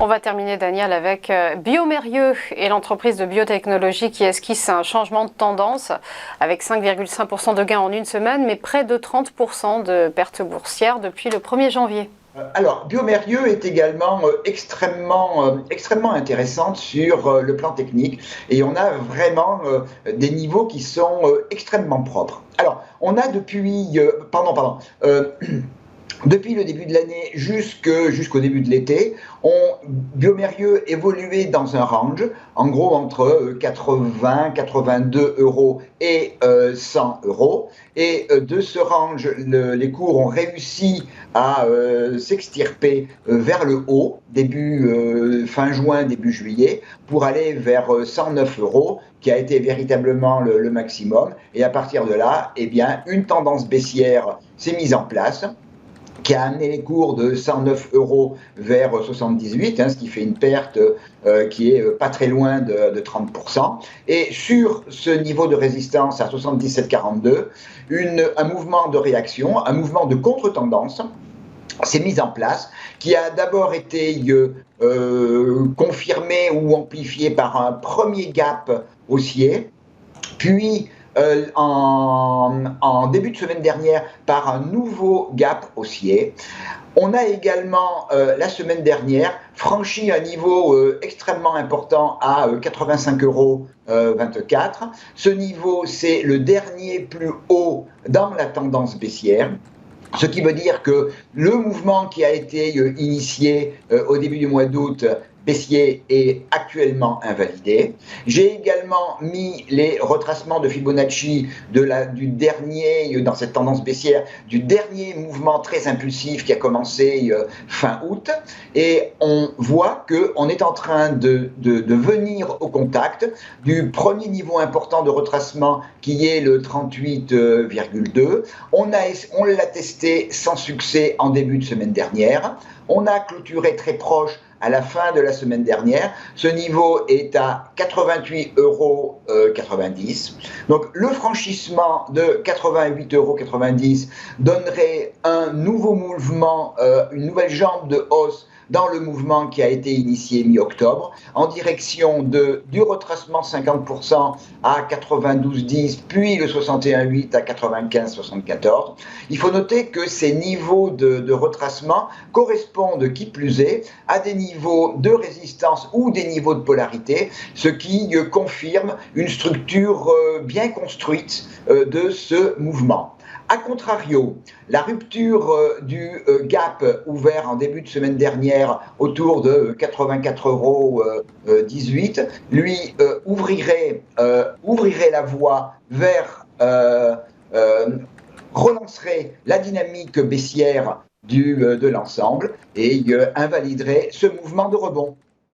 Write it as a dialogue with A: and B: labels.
A: On va terminer, Daniel, avec Biomérieux et l'entreprise de biotechnologie qui esquisse un changement de tendance avec 5,5% de gains en une semaine, mais près de 30% de pertes boursières depuis le 1er janvier.
B: Alors, Biomérieux est également extrêmement intéressante sur le plan technique et on a vraiment des niveaux qui sont extrêmement propres. Alors, on a depuis, depuis le début de l'année jusqu'au début de l'été, Biomérieux évoluait dans un range, en gros entre 80, 82 euros et 100 euros. Et de ce range, les cours ont réussi à s'extirper vers le haut, fin juin, début juillet, pour aller vers 109 euros, qui a été véritablement le maximum. Et à partir de là, eh bien, une tendance baissière s'est mise en place, qui a amené les cours de 109 euros vers 78, ce qui fait une perte qui est pas très loin de 30%. Et sur ce niveau de résistance à 77,42, un mouvement de réaction, un mouvement de contre-tendance s'est mis en place, qui a d'abord été confirmé ou amplifié par un premier gap haussier, puis en début de semaine dernière par un nouveau gap haussier. On a également, la semaine dernière, franchi un niveau extrêmement important à 85,24 euros. Ce niveau, c'est le dernier plus haut dans la tendance baissière. Ce qui veut dire que le mouvement qui a été initié au début du mois d'août baissier est actuellement invalidé. J'ai également mis les retracements de Fibonacci du dernier, dans cette tendance baissière, du dernier mouvement très impulsif qui a commencé fin août. Et on voit qu'on est en train de venir au contact du premier niveau important de retracement qui est le 38,2. On l'a testé sans succès en début de semaine dernière. On a clôturé très proche à la fin de la semaine dernière. Ce niveau est à 88,90 euros. Donc le franchissement de 88,90 euros donnerait un nouveau mouvement, une nouvelle jambe de hausse dans le mouvement qui a été initié mi-octobre, en direction du retracement 50% à 92,10, puis le 61,8 à 95,74. Il faut noter que ces niveaux de retracement correspondent, qui plus est, à des niveaux de résistance ou des niveaux de polarité, ce qui confirme une structure bien construite de ce mouvement. A contrario, la rupture du gap ouvert en début de semaine dernière autour de 84,18 euros, lui ouvrirait la voie vers, relancerait la dynamique baissière de l'ensemble et invaliderait ce mouvement de rebond.